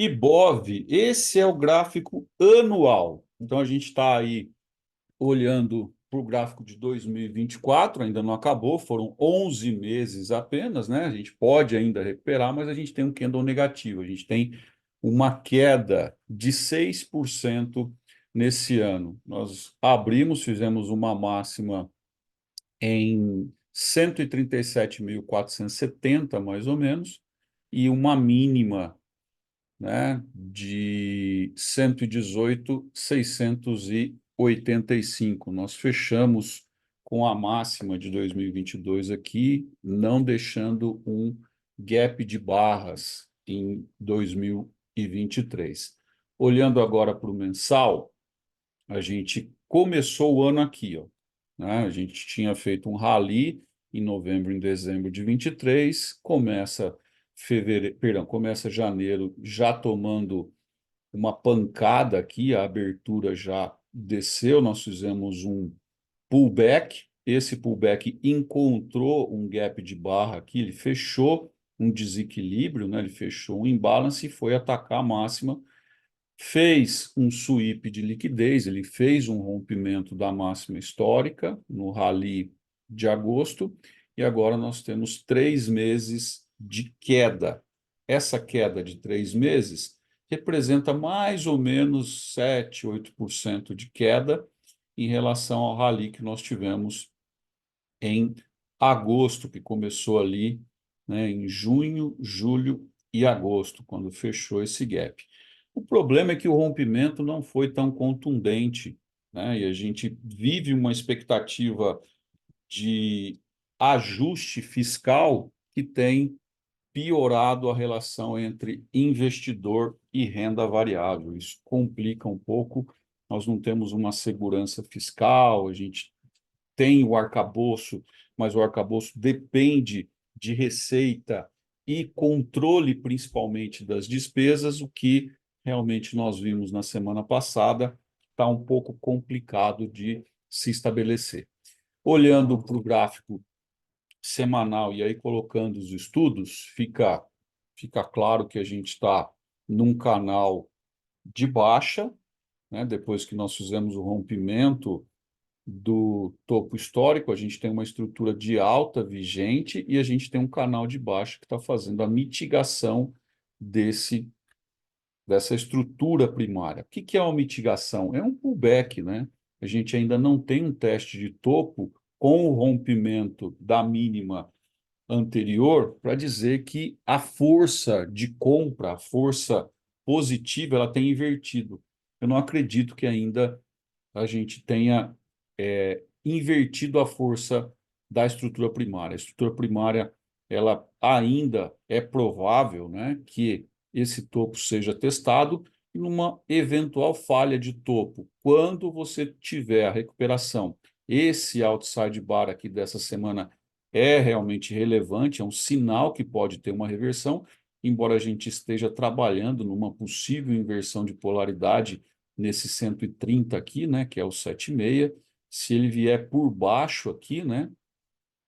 Ibov, esse é o gráfico anual. Então, a gente está aí olhando para o gráfico de 2024, ainda não acabou, foram 11 meses apenas, né? A gente pode ainda recuperar, mas a gente tem um candle negativo, a gente tem uma queda de 6% nesse ano. Nós abrimos, fizemos uma máxima em 137.470, mais ou menos, e uma mínima, né, de 118.685. Nós fechamos com a máxima de 2022 aqui, não deixando um gap de barras em 2023. Olhando agora para o mensal, a gente começou o ano aqui, ó, né? A gente tinha feito um rally em novembro, em dezembro de 23, começa janeiro já tomando uma pancada aqui, a abertura já desceu, nós fizemos um pullback, esse pullback encontrou um gap de barra aqui, ele fechou um desequilíbrio, né? Ele fechou um imbalance e foi atacar a máxima, fez um sweep de liquidez, ele fez um rompimento da máxima histórica no rally de agosto, e agora nós temos 3 meses de queda. Essa queda de 3 meses representa mais ou menos 7, 8% de queda em relação ao rally que nós tivemos em agosto, que começou ali, né, em junho, julho e agosto, quando fechou esse gap. O problema é que o rompimento não foi tão contundente, né, e a gente vive uma expectativa de ajuste fiscal que tem piorado a relação entre investidor e renda variável. Isso complica um pouco. Nós não temos uma segurança fiscal, a gente tem o arcabouço, mas o arcabouço depende de receita e controle, principalmente das despesas, o que realmente nós vimos na semana passada está um pouco complicado de se estabelecer. Olhando para o gráfico semanal e aí colocando os estudos, fica claro que a gente está num canal de baixa, né? Depois que nós fizemos o rompimento do topo histórico, a gente tem uma estrutura de alta vigente e a gente tem um canal de baixa que está fazendo a mitigação desse, dessa estrutura primária. O que é uma mitigação? É um pullback, né? A gente ainda não tem um teste de topo com o rompimento da mínima anterior para dizer que a força de compra, a força positiva, ela tem invertido. Eu não acredito que ainda a gente tenha invertido a força da estrutura primária. A estrutura primária, ela ainda é provável, né, que esse topo seja testado e numa eventual falha de topo, quando você tiver a recuperação. Esse outside bar aqui dessa semana é realmente relevante, é um sinal que pode ter uma reversão, embora a gente esteja trabalhando numa possível inversão de polaridade nesse 130 aqui, né, que é o 7,6. Se ele vier por baixo aqui, né,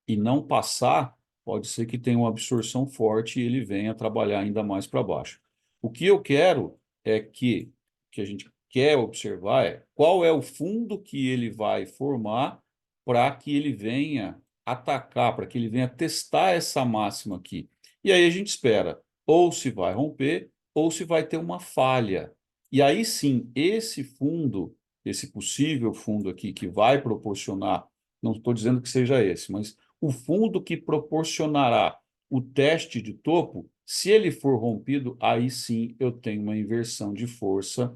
e não passar, pode ser que tenha uma absorção forte e ele venha trabalhar ainda mais para baixo. O que eu quero é que a gente quer observar é qual é o fundo que ele vai formar para que ele venha atacar, para que ele venha testar essa máxima aqui. E aí a gente espera ou se vai romper ou se vai ter uma falha. E aí sim, esse fundo, esse possível fundo aqui que vai proporcionar, não estou dizendo que seja esse, mas o fundo que proporcionará o teste de topo, se ele for rompido, aí sim eu tenho uma inversão de força,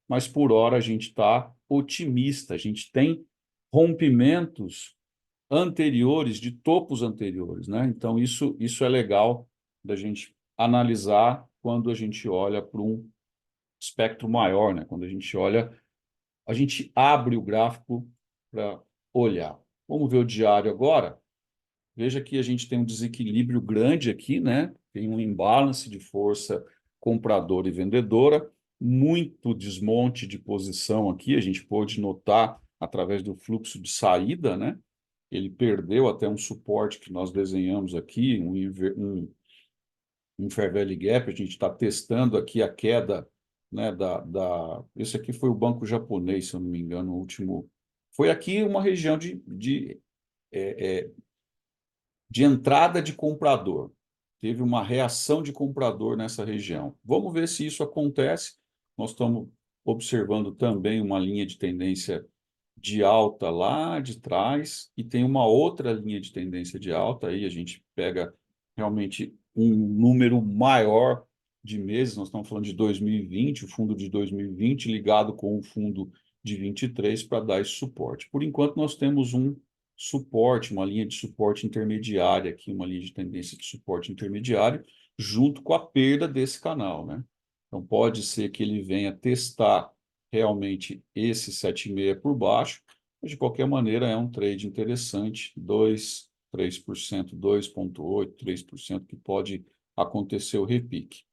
mas por hora a gente está otimista, a gente tem rompimentos anteriores, de topos anteriores, né? Então isso é legal da gente analisar quando a gente olha para um espectro maior, né? Quando a gente olha, a gente abre o gráfico para olhar. Vamos ver o diário agora. Veja que a gente tem um desequilíbrio grande aqui, né? Tem um imbalance de força compradora e vendedora, muito desmonte de posição aqui, a gente pode notar através do fluxo de saída, né? Ele perdeu até um suporte que nós desenhamos aqui, um Fair Value Gap, a gente está testando aqui a queda, né, esse aqui foi o banco japonês, se eu não me engano, o último. Foi aqui uma região de entrada de comprador. Teve uma reação de comprador nessa região. Vamos ver se isso acontece. Nós estamos observando também uma linha de tendência de alta lá de trás e tem uma outra linha de tendência de alta. Aí a gente pega realmente um número maior de meses. Nós estamos falando de 2020, o fundo de 2020 ligado com o fundo de 23 para dar esse suporte. Por enquanto, nós temos um suporte, uma linha de suporte intermediária aqui, uma linha de tendência de suporte intermediário, junto com a perda desse canal, né? Então, pode ser que ele venha testar realmente esse 7,6 por baixo, mas de qualquer maneira é um trade interessante, 2, 3%, 2,8%, 3% que pode acontecer o repique.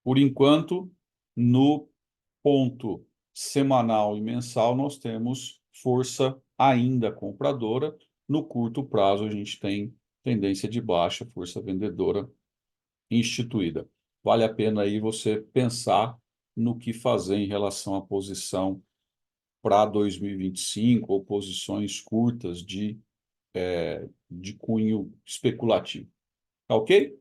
Por enquanto, no ponto semanal e mensal, nós temos força ainda compradora. No curto prazo, a gente tem tendência de baixa, força vendedora instituída. Vale a pena aí você pensar no que fazer em relação à posição para 2025 ou posições curtas de cunho especulativo. Tá ok?